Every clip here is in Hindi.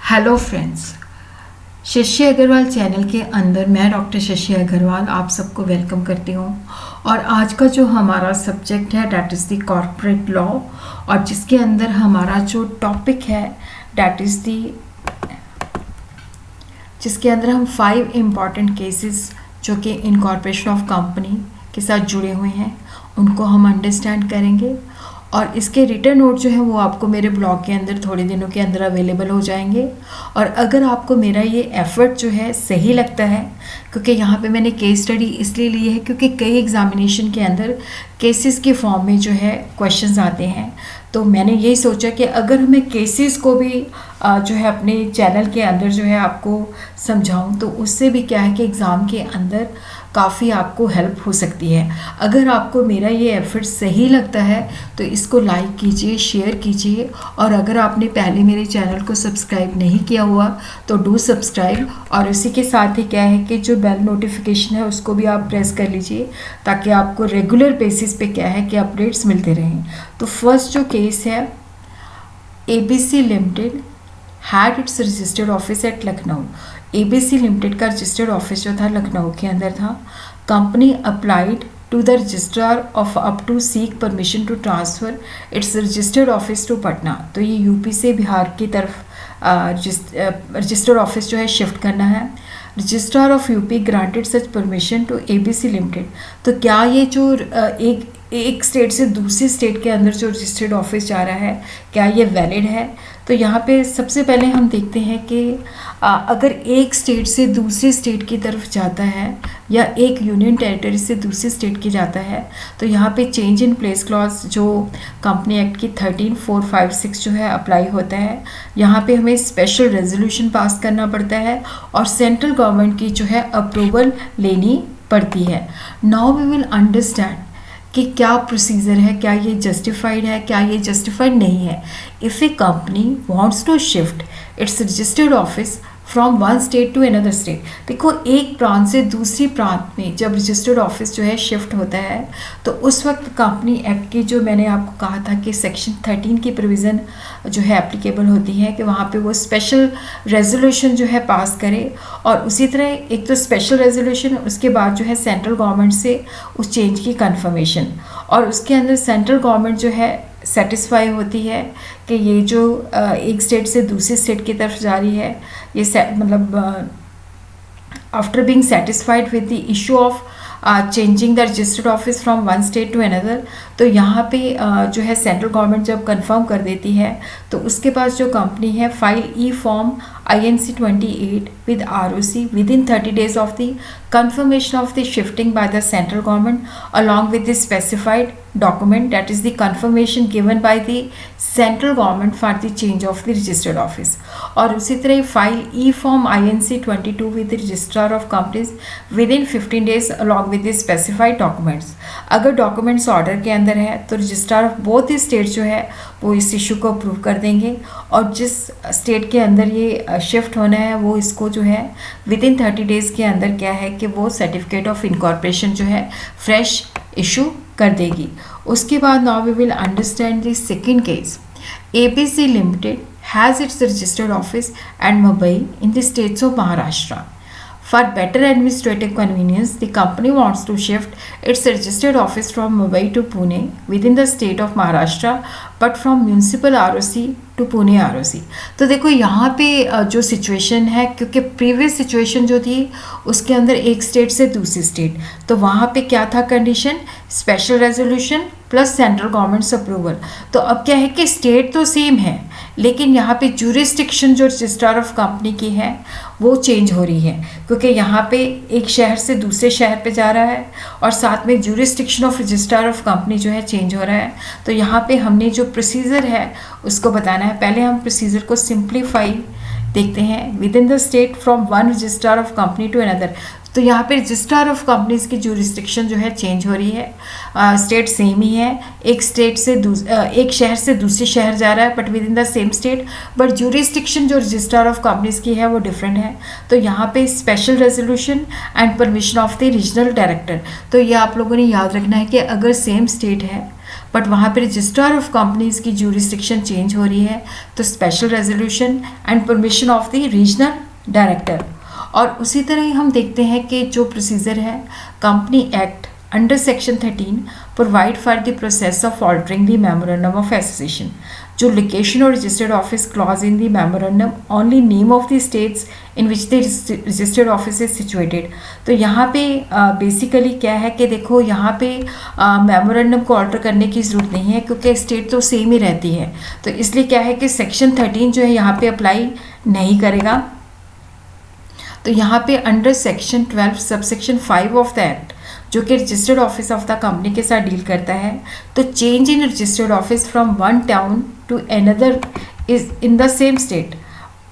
Hello friends, Shashi Agarwal channel के अंदर मैं डॉक्टर शशि अग्रवाल आप सबको वेलकम करती हूँ। और आज का जो हमारा सब्जेक्ट है that is the corporate law, और जिसके अंदर हमारा जो टॉपिक है डैट इज़ द जिसके अंदर हम 5 इम्पॉर्टेंट केसेस जो कि इनकॉर्पोरेशन ऑफ कंपनी के साथ जुड़े हुए हैं उनको हम अंडरस्टैंड करेंगे। और इसके रिटर्न नोट जो है वो आपको मेरे ब्लॉग के अंदर थोड़े दिनों के अंदर अवेलेबल हो जाएंगे। और अगर आपको मेरा ये एफ़र्ट जो है सही लगता है, क्योंकि यहाँ पे मैंने केस स्टडी इसलिए ली है क्योंकि कई एग्जामिनेशन के अंदर केसेस के फॉर्म में जो है क्वेश्चंस आते हैं, तो मैंने यही सोचा कि अगर मैं केसेस को भी जो है अपने चैनल के अंदर जो है आपको समझाऊं तो उससे भी क्या है कि एग्ज़ाम के अंदर काफ़ी आपको हेल्प हो सकती है। अगर आपको मेरा ये एफ़र्ट सही लगता है तो इसको लाइक कीजिए, शेयर कीजिए, और अगर आपने पहले मेरे चैनल को सब्सक्राइब नहीं किया हुआ तो डू सब्सक्राइब। और इसी के साथ ही क्या है कि जो बेल नोटिफिकेशन है उसको भी आप प्रेस कर लीजिए ताकि आपको रेगुलर बेसिस पे क्या है कि अपडेट्स मिलते रहें। तो फर्स्ट जो केस है, ABC limited had its registered office at Lucknow. ABC limited का रजिस्टर्ड ऑफिस जो था लखनऊ के अंदर था। Company applied to the registrar of up to seek permission to transfer its registered office to Patna. तो ये यूपी से बिहार की तरफ रजिस्टर्ड ऑफिस जो है शिफ्ट करना है। Registrar of UP granted such permission to ABC limited. तो क्या ये जो एक स्टेट से दूसरी स्टेट के अंदर जो रजिस्टर्ड ऑफिस जा रहा है क्या ये वैलिड है? तो यहाँ पे सबसे पहले हम देखते हैं कि अगर एक स्टेट से दूसरी स्टेट की तरफ जाता है या एक यूनियन टेरिटरी से दूसरी स्टेट की जाता है तो यहाँ पे चेंज इन प्लेस क्लॉज जो कंपनी एक्ट की 13(4)(5)(6) जो है अप्लाई होता है। यहाँ पे हमें स्पेशल रेजोल्यूशन पास करना पड़ता है और सेंट्रल गवर्नमेंट की जो है अप्रूवल लेनी पड़ती है। नाउ वी विल अंडरस्टैंड कि क्या प्रोसीजर है, क्या ये जस्टिफाइड है, क्या ये जस्टिफाइड नहीं है। If a company wants to shift its registered office from one state to another state. देखो, एक प्रांत से दूसरी प्रांत में जब रजिस्टर्ड ऑफिस जो है शिफ्ट होता है तो उस वक्त कंपनी एक्ट की जो मैंने आपको कहा था कि सेक्शन 13 की प्रोविज़न जो है एप्लीकेबल होती है कि वहाँ पे वो स्पेशल रेजोल्यूशन जो है पास करे। और उसी तरह एक तो स्पेशल रेजोल्यूशन, उसके बाद जो है सेंट्रल गवर्नमेंट से उस चेंज की कंफर्मेशन, और उसके अंदर सेंट्रल गवर्नमेंट जो है सेटिस्फाई होती है कि ये जो एक स्टेट से दूसरी स्टेट की तरफ जा रही है ये मतलब after being satisfied with the issue of changing the registered office from one state to another. तो यहाँ पे जो है सेंट्रल गवर्नमेंट जब कंफर्म कर देती है तो उसके पास जो कंपनी है file E form INC 28 with ROC within 30 days of the confirmation of the shifting by the central government along with the specified document, that is the confirmation given by the central government for the change of the registered office। और उसी तरह file E form INC 22 with the registrar of companies within 15 days along with the specified documents। अगर डॉक्यूमेंट्स ऑर्डर के अंदर है तो रजिस्ट्रार ऑफ बोथ स्टेट जो है वो इस इशू को अप्रूव कर देंगे, और जिस स्टेट के अंदर ये शिफ्ट होना है वो इसको जो है विदिन 30 डेज़ के अंदर क्या है कि वो सर्टिफिकेट ऑफ इनकॉर्पोरेशन जो है फ्रेश इशू कर देगी। उसके बाद now we will understand the second case. ABC limited has its registered office at Mumbai in the states of Maharashtra. For better administrative convenience, the company wants to shift its registered office from Mumbai to Pune within the state of Maharashtra, but from municipal ROC to Pune ROC। तो देखो यहाँ पे जो सिचुएशन है, क्योंकि प्रीवियस सिचुएशन जो थी उसके अंदर एक स्टेट से दूसरी स्टेट, तो वहाँ पे क्या था condition, special resolution plus central governments approval. तो अब क्या है कि स्टेट तो सेम है लेकिन यहाँ पे ज्यूरिस्डिक्शन जो रजिस्ट्रार ऑफ कंपनी की है वो चेंज हो रही है, क्योंकि यहाँ पे एक शहर से दूसरे शहर पे जा रहा है और साथ में jurisdiction of registrar of company जो है चेंज हो रहा है। तो यहाँ पे हमने जो प्रोसीजर है उसको बताना है। पहले हम प्रोसीजर को सिंप्लीफाई देखते हैं। Within the state from one registrar of company to another, तो यहाँ पे रजिस्ट्रार ऑफ कंपनीज की ज्यूरिस्डिक्शन जो है चेंज हो रही है। स्टेट सेम ही है, एक स्टेट से एक शहर से दूसरे शहर जा रहा है but with in the same state, but jurisdiction जो रजिस्ट्रार ऑफ कंपनीज की है वो डिफरेंट है। तो यहाँ पे special resolution and permission of the regional director. तो ये आप लोगों ने याद रखना है कि अगर सेम स्टेट है बट वहाँ पे रजिस्ट्रार ऑफ कंपनीज की ज्यूरिसडिक्शन चेंज हो रही है, तो special resolution and permission of the regional director. और उसी तरह ही हम देखते हैं कि जो प्रोसीजर है company act under section 13 provide for the process of altering the memorandum of association. जो लोकेशन और registered office clause in the memorandum only name of the states in which the registered office is situated. तो यहाँ पे बेसिकली क्या है कि देखो यहाँ पे मेमोरेंडम को ऑल्टर करने की ज़रूरत नहीं है क्योंकि स्टेट तो सेम ही रहती है, तो इसलिए क्या है कि सेक्शन 13 जो है यहाँ पे अप्लाई नहीं करेगा। तो यहाँ पे under section 12 subsection 5 of the act जो कि registered office of the company के साथ डील करता है, तो change in registered office from one town to another is in the same state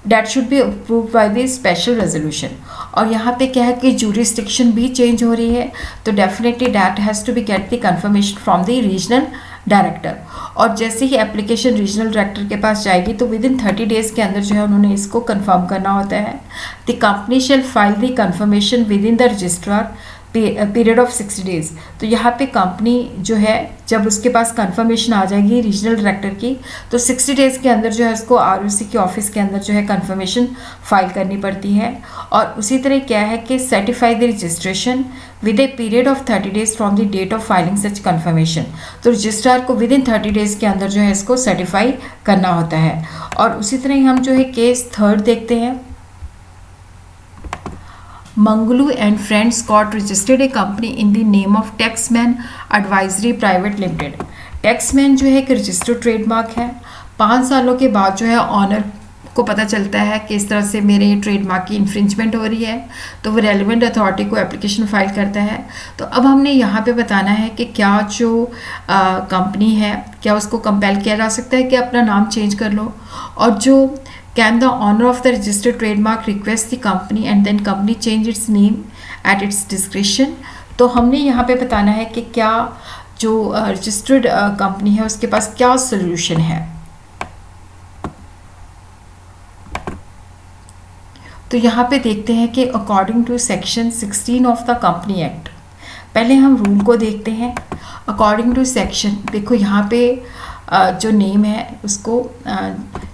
that should be approved by the special resolution. और यहाँ पे क्या है कि ज्यूरिसडिक्शन भी चेंज हो रही है, तो definitely that has to be get the confirmation from the regional director. और जैसे ही एप्लीकेशन रीजनल डायरेक्टर के पास जाएगी तो विद इन 30 डेज़ के अंदर जो है उन्होंने इसको कंफर्म करना होता है। The company shall file the confirmation within the registrar period of 60 days. तो यहाँ पे कंपनी जो है जब उसके पास कंफर्मेशन आ जाएगी रीजनल डायरेक्टर की, तो 60 डेज़ के अंदर जो है उसको आरओसी के ऑफिस के अंदर जो है कंफर्मेशन फाइल करनी पड़ती है। और उसी तरह क्या है कि certify the registration with a period of 30 days from the date of filing such confirmation. तो रजिस्ट्रार को विद इन 30 डेज़ के अंदर जो है इसको सर्टिफाई करना होता है। और उसी तरह ही हम जो है केस 3 देखते हैं। Mangalu and Friends Court registered a company in the name of Taxman Advisory Private Limited। Taxmann जो है एक रजिस्टर्ड ट्रेडमार्क है। 5 सालों के बाद जो है ऑनर को पता चलता है कि इस तरह से मेरे ट्रेडमार्क की इन्फ्रिंजमेंट हो रही है, तो वो रेलिवेंट अथॉरिटी को एप्लीकेशन फाइल करता है। तो अब हमने यहाँ पे बताना है कि क्या जो कंपनी है क्या उसको कंपेल किया जा सकता है कि अपना नाम चेंज कर लो, और जो Can the owner of the registered trademark request the company and then company change its name at its discretion? तो हमने यहाँ पे बताना है कि क्या जो रजिस्टर्ड कंपनी है उसके पास क्या सोल्यूशन है। तो यहाँ पे देखते हैं कि according to section 16 of the company act, पहले हम रूल को देखते हैं। अकॉर्डिंग टू सेक्शन, देखो यहाँ पे जो नेम है उसको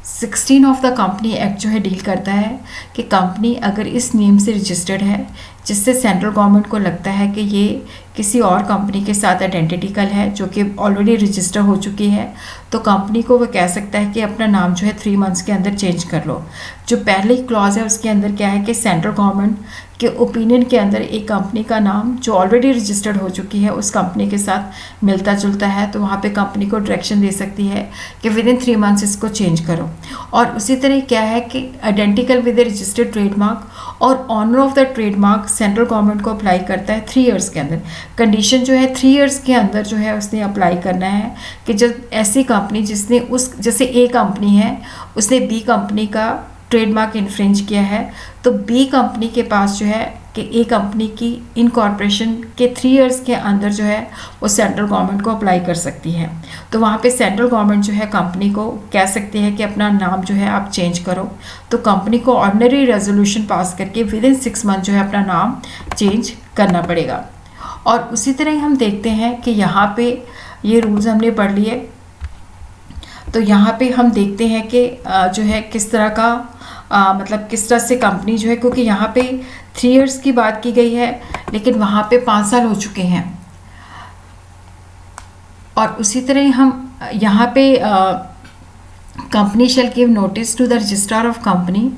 16 ऑफ द कंपनी एक्ट जो है डील करता है कि कंपनी अगर इस नेम से रजिस्टर्ड है जिससे सेंट्रल गवर्नमेंट को लगता है कि ये किसी और कंपनी के साथ आइडेंटिकल है जो कि ऑलरेडी रजिस्टर हो चुकी है, तो कंपनी को वो कह सकता है कि अपना नाम जो है 3 मंथ्स के अंदर चेंज कर लो। जो पहले क्लॉज है उसके अंदर क्या है कि सेंट्रल गवर्नमेंट के ओपिनियन के अंदर एक कंपनी का नाम जो ऑलरेडी रजिस्टर्ड हो चुकी है उस कंपनी के साथ मिलता जुलता है, तो वहाँ पे कंपनी को डायरेक्शन दे सकती है कि विद इन 3 मंथ्स इसको चेंज करो। और उसी तरह क्या है कि आइडेंटिकल विद रजिस्टर्ड ट्रेडमार्क और owner of the trademark central government को अप्लाई करता है 3 इयर्स के अंदर। कंडीशन जो है 3 इयर्स के अंदर जो है उसने अप्लाई करना है कि जब ऐसी कंपनी जिसने उस जैसे ए कंपनी है उसने बी कंपनी का ट्रेडमार्क इन्फ्रिंज किया है, तो बी कंपनी के पास जो है कि ए कंपनी की इनकॉर्पोरेशन के 3 इयर्स के अंदर जो है वो सेंट्रल गवर्नमेंट को अप्लाई कर सकती है। तो वहाँ पे सेंट्रल गवर्नमेंट जो है कंपनी को कह सकती है कि अपना नाम जो है आप चेंज करो, तो कंपनी को ऑर्डिनरी रेजोल्यूशन पास करके विद इन 6 मंथ जो है अपना नाम चेंज करना पड़ेगा। और उसी तरह ही हम देखते हैं कि यहाँ पे ये रूल्स हमने पढ़ लिए, तो यहाँ पे हम देखते हैं कि जो है किस तरह का मतलब किस तरह से कंपनी जो है, क्योंकि यहाँ पे 3 इयर्स की बात की गई है लेकिन वहाँ पे 5 साल हो चुके हैं। और उसी तरह हम यहाँ पे company shall give notice to the registrar of company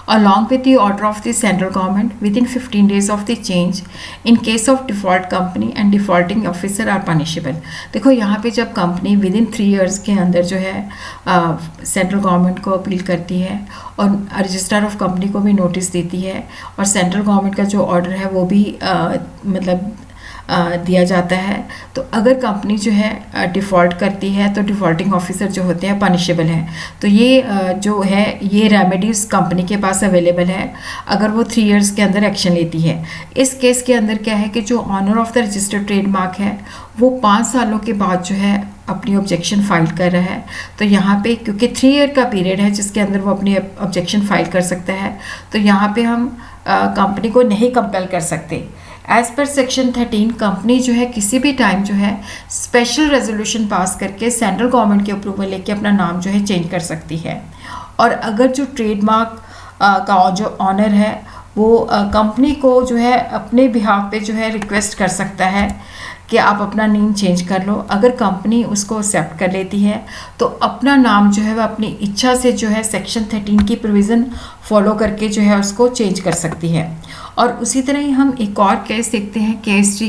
along with the order of the central government within 15 days of the change in case of default company and defaulting officer are punishable। देखो यहाँ पे जब कंपनी विद इन 3 इयर्स के अंदर जो है सेंट्रल गवर्नमेंट को अपील करती है और रजिस्ट्रार ऑफ कंपनी को भी नोटिस देती है और सेंट्रल गवर्नमेंट का जो ऑर्डर है वो भी मतलब दिया जाता है, तो अगर कंपनी जो है डिफ़ॉल्ट करती है तो डिफ़ॉल्टिंग ऑफिसर जो होते हैं पनिशेबल हैं। तो ये जो है ये रेमेडीज़ कंपनी के पास अवेलेबल है अगर वो 3 इयर्स के अंदर एक्शन लेती है। इस केस के अंदर क्या है कि जो owner of the registered trademark है वो 5 सालों के बाद जो है अपनी ऑब्जेक्शन फाइल कर रहा है, तो यहाँ पे क्योंकि 3 ईयर का पीरियड है जिसके अंदर वो अपनी ऑब्जेक्शन फाइल कर सकता है, तो यहाँ पे हम कंपनी को नहीं कंपेल कर सकते। एज पर सेक्शन 13 कंपनी जो है किसी भी टाइम जो है स्पेशल रेजोल्यूशन पास करके सेंट्रल गवर्नमेंट की अप्रूवल लेके अपना नाम जो है चेंज कर सकती है। और अगर जो ट्रेडमार्क का जो ऑनर है वो कंपनी को जो है अपने बिहाफ पे जो है रिक्वेस्ट कर सकता है कि आप अपना नेम चेंज कर लो। अगर कंपनी उसको एक्सेप्ट कर लेती है तो अपना नाम जो है वह अपनी इच्छा से जो है सेक्शन 13 की प्रोविज़न फॉलो करके जो है उसको चेंज कर सकती है। और उसी तरह ही हम एक और केस देखते हैं, case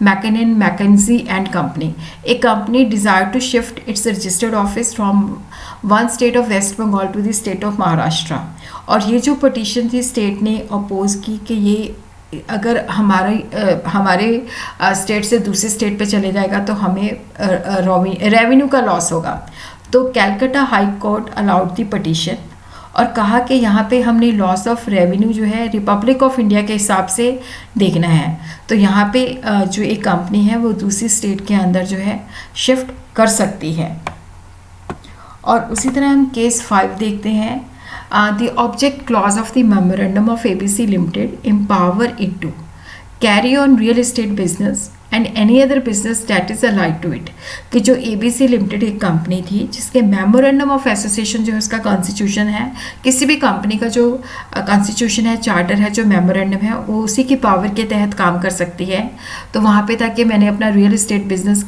Mackinnon Mackenzie and company. एक company desire to shift its registered office from one state of West Bengal to the state of Maharashtra. और ये जो पटिशन थी स्टेट ने अपोज की कि ये अगर हमारे स्टेट से दूसरे स्टेट पे चले जाएगा तो हमें रेवेन्यू का लॉस होगा। तो कैलकाटा हाई कोर्ट अलाउड दी पटिशन और कहा कि यहाँ पे हमने लॉस ऑफ रेवेन्यू जो है रिपब्लिक ऑफ इंडिया के हिसाब से देखना है। तो यहाँ पे जो एक कंपनी है वो दूसरी स्टेट के अंदर जो है शिफ्ट कर सकती है। और उसी तरह हम केस 5 देखते हैं। The object clause of the memorandum of ABC Limited empower it to carry on real estate business and any other business that is allied to it। कि जो ABC Limited एक कंपनी थी जिसके मेमोरेंडम ऑफ एसोसिएशन जो है उसका कॉन्स्टिट्यूशन है, किसी भी कंपनी का जो कॉन्स्टिट्यूशन है, चार्टर है, जो मेमोरेंडम है वो उसी की पावर के तहत काम कर सकती है। तो वहाँ पे ताकि मैंने अपना रियल एस्टेट बिजनेस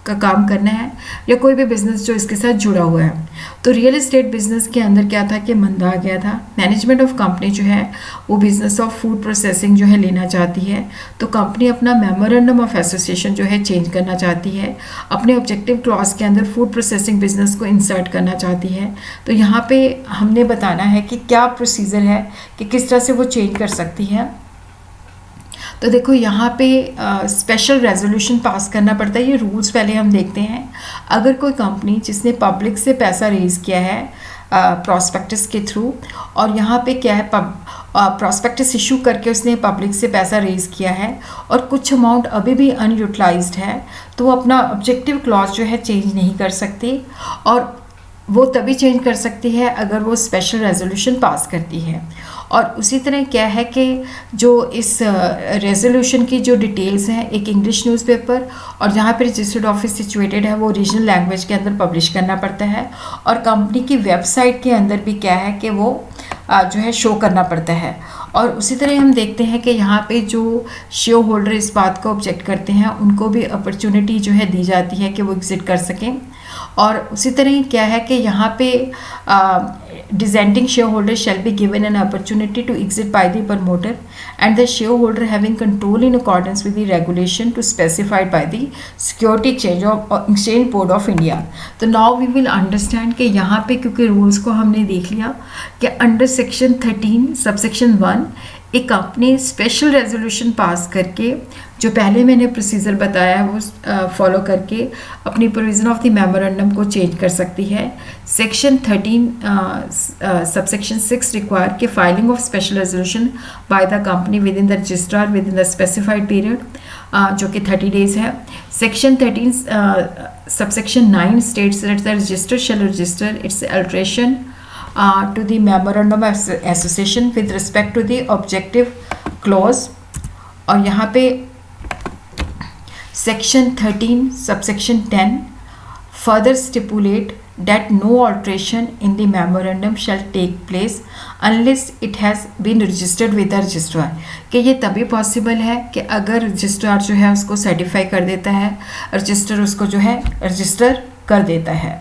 का काम करना है या कोई भी बिज़नेस जो इसके साथ जुड़ा हुआ है। तो रियल एस्टेट बिज़नेस के अंदर क्या था कि मंदा आ गया था। मैनेजमेंट ऑफ कंपनी जो है वो बिज़नेस ऑफ फूड प्रोसेसिंग जो है लेना चाहती है। तो कंपनी अपना मेमोरेंडम ऑफ एसोसिएशन जो है चेंज करना चाहती है, अपने ऑब्जेक्टिव क्लॉज के अंदर फूड प्रोसेसिंग बिज़नेस को इंसर्ट करना चाहती है। तो यहाँ पे हमने बताना है कि क्या प्रोसीजर है कि किस तरह से वो चेंज कर सकती है। तो देखो यहाँ पे स्पेशल रेजोल्यूशन पास करना पड़ता है। ये रूल्स पहले हम देखते हैं। अगर कोई कंपनी जिसने पब्लिक से पैसा रेज़ किया है प्रॉस्पेक्टस के थ्रू, और यहाँ पे क्या है प्रॉस्पेक्टस इशू करके उसने पब्लिक से पैसा रेज़ किया है और कुछ अमाउंट अभी भी अनयूटिलाइज्ड है, तो वो अपना ऑब्जेक्टिव क्लॉज जो है चेंज नहीं कर सकती। और वो तभी चेंज कर सकती है अगर वो स्पेशल रेजोल्यूशन पास करती है। और उसी तरह क्या है कि जो इस रेजोल्यूशन की जो डिटेल्स हैं एक इंग्लिश न्यूज़पेपर और जहाँ पे रजिस्टर्ड ऑफिस सिचुएटेड है वो रीजनल लैंग्वेज के अंदर पब्लिश करना पड़ता है। और कंपनी की वेबसाइट के अंदर भी क्या है कि वो जो है शो करना पड़ता है। और उसी तरह हम देखते हैं कि यहाँ पे जो शेयर होल्डर इस बात को ऑब्जेक्ट करते हैं उनको भी अपॉर्चुनिटी जो है दी जाती है कि वो एग्जिट कर सकें। और उसी तरह क्या है कि यहाँ पे dissenting shareholder shall be given an opportunity to exit by the promoter and the shareholder having control in accordance with the regulation to specified by the Security Exchange Board of India। तो now we will understand कि यहाँ पे क्योंकि रूल्स को हमने देख लिया कि अंडर सेक्शन 13 सबसेक्शन 1 एक कंपनी स्पेशल रेजोल्यूशन पास करके जो पहले मैंने प्रोसीजर बताया वो फॉलो करके अपनी प्रोविज़न ऑफ द मेमोरेंडम को चेंज कर सकती है। सेक्शन 13 सबसेक्शन 6 रिक्वायर कि filing of special resolution by the company within the registrar within the specified period जो कि 30 डेज़ है। Section 13 subsection 9 states that the register shall register its alteration to the memorandum of association with respect to the objective clause। और यहाँ पे section 13 subsection 10 further stipulate that no alteration in the memorandum shall take place unless it has been registered with the registrar। कि ये तभी पॉसिबल है कि अगर रजिस्ट्रार जो है उसको सर्टिफाई कर देता है, रजिस्टर उसको जो है रजिस्टर कर देता है।